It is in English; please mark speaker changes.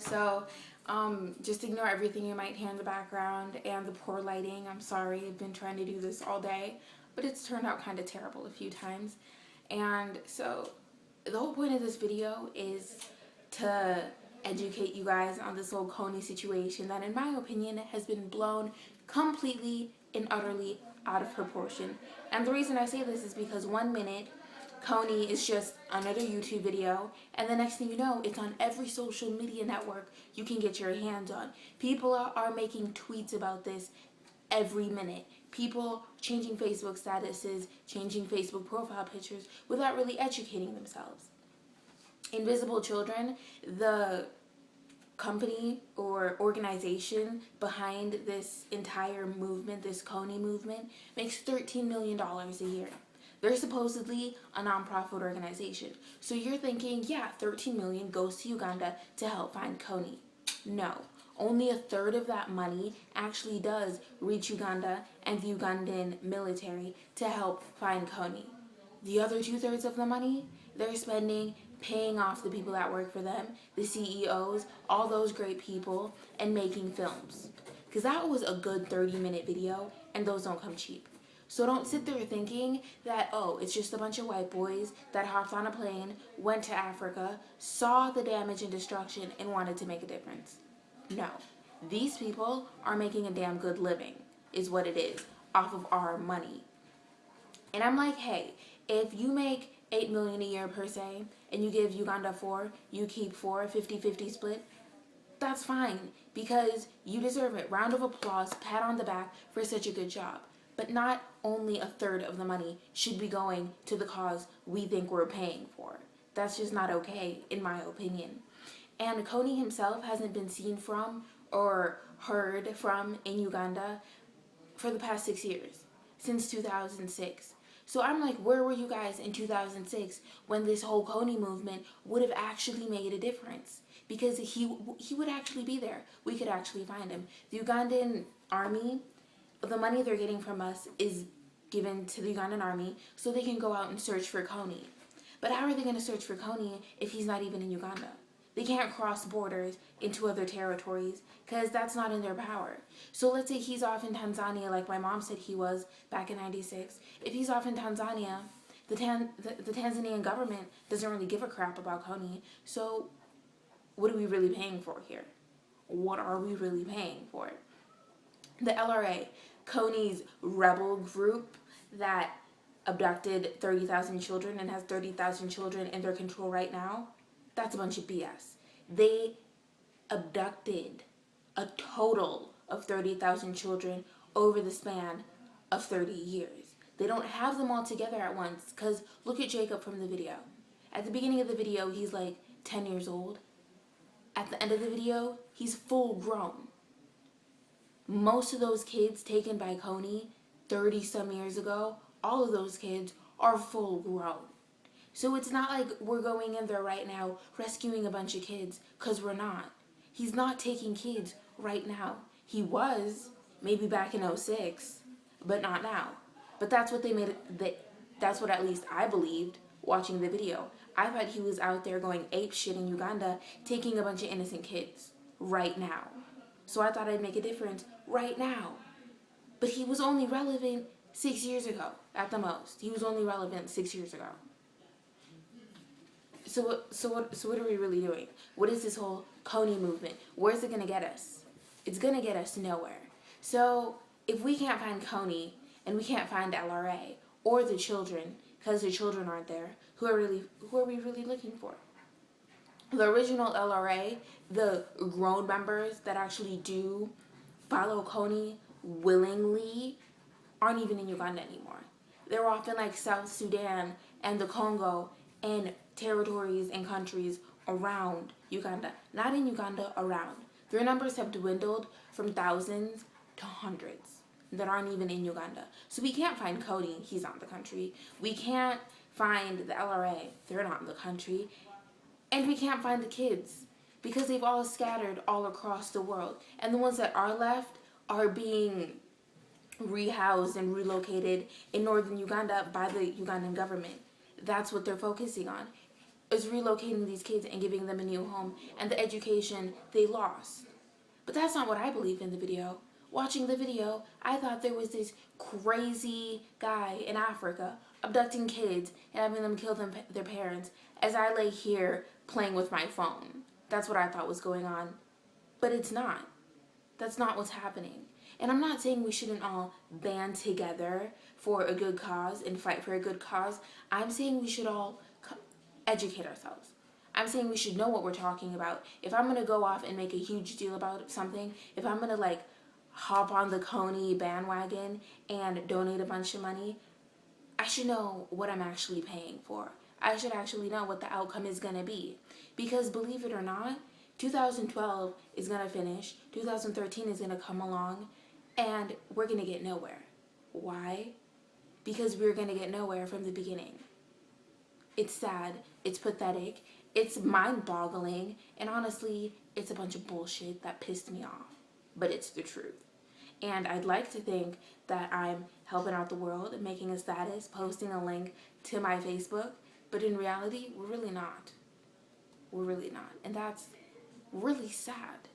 Speaker 1: So just ignore everything you might hear in the background and the poor lighting. I'm sorry, I've been trying to do this all day, but it's turned out kind of terrible a few times. And so the whole point of this video is to educate you guys on this whole Kony situation that, in my opinion, has been blown completely and utterly out of proportion. And the reason I say this is because 1 minute Kony is just another YouTube video, and the next thing you know, it's on every social media network you can get your hands on. People are making tweets about this every minute. People changing Facebook statuses, changing Facebook profile pictures without really educating themselves. Invisible Children, the company or organization behind this entire movement, this Kony movement, makes $13 million a year. They're supposedly a nonprofit organization. So you're thinking, yeah, 13 million goes to Uganda to help find Kony. No. Only a third of that money actually does reach Uganda and the Ugandan military to help find Kony. The other 2/3 of the money, they're spending paying off the people that work for them, the CEOs, all those great people, and making films. Because that was a good 30-minute video, and those don't come cheap. So don't sit there thinking that, oh, it's just a bunch of white boys that hopped on a plane, went to Africa, saw the damage and destruction, and wanted to make a difference. No. These people are making a damn good living, is what it is, off of our money. And I'm like, hey, if you make $8 million a year per se, and you give Uganda 4, you keep 4, 50-50 split, that's fine, because you deserve it. Round of applause, pat on the back for such a good job. But not only a third of the money should be going to the cause we think we're paying for. That's just not okay, in my opinion. And Kony himself hasn't been seen from or heard from in Uganda for the past 6 years, since 2006. So I'm like, where were you guys in 2006 when this whole Kony movement would have actually made a difference? Because he would actually be there. We could actually find him. The Ugandan army, the money they're getting from us is given to the Ugandan army so they can go out and search for Kony. But how are they going to search for Kony if he's not even in Uganda? They can't cross borders into other territories because that's not in their power. So let's say he's off in Tanzania like my mom said he was back in '96. If he's off in Tanzania, the Tanzanian government doesn't really give a crap about Kony. So what are we really paying for here? What are we really paying for? The LRA, Kony's rebel group that abducted 30,000 children and has 30,000 children in their control right now, that's a bunch of BS. They abducted a total of 30,000 children over the span of 30 years. They don't have them all together at once, because look at Jacob from the video. At the beginning of the video, he's like 10 years old. At the end of the video, he's full grown. Most of those kids taken by Kony 30-some years ago, all of those kids are full grown. So it's not like we're going in there right now rescuing a bunch of kids, because we're not. He's not taking kids right now. He was, maybe back in '06, but not now. But that's what they made it, that's what at least I believed watching the video. I thought he was out there going ape shit in Uganda, taking a bunch of innocent kids right now. So I thought I'd make a difference right now. But he was only relevant 6 years ago, at the most. He was only relevant 6 years ago. So what are we really doing? What is this whole Kony movement? Where's it going to get us? It's going to get us nowhere. So if we can't find Kony and we can't find LRA or the children, because the children aren't there, who are we really looking for? The original LRA, the grown members that actually do follow Kony willingly, aren't even in Uganda anymore. They're off in like South Sudan and the Congo and territories and countries around Uganda. Not in Uganda, around. Their numbers have dwindled from thousands to hundreds that aren't even in Uganda. So we can't find Kony, he's not in the country. We can't find the LRA, they're not in the country. And we can't find the kids because they've all scattered all across the world. And the ones that are left are being rehoused and relocated in northern Uganda by the Ugandan government. That's what they're focusing on. is relocating these kids and giving them a new home and the education they lost. But that's not what I believed in the video. Watching the video, I thought there was this crazy guy in Africa abducting kids and having them kill their parents as I lay here playing with my phone. That's what I thought was going on. But it's not. That's not what's happening. And I'm not saying we shouldn't all band together for a good cause and fight for a good cause. I'm saying we should all educate ourselves. I'm saying we should know what we're talking about. If I'm going to go off and make a huge deal about something, if I'm going to like hop on the Kony bandwagon and donate a bunch of money, I should know what I'm actually paying for. I should actually know what the outcome is going to be. Because believe it or not, 2012 is going to finish, 2013 is going to come along, and we're going to get nowhere. Why? Because we're going to get nowhere from the beginning. It's sad, it's pathetic, it's mind-boggling, and honestly, it's a bunch of bullshit that pissed me off. But it's the truth. And I'd like to think that I'm helping out the world and making a status, posting a link to my Facebook, but in reality, we're really not. We're really not. And that's really sad.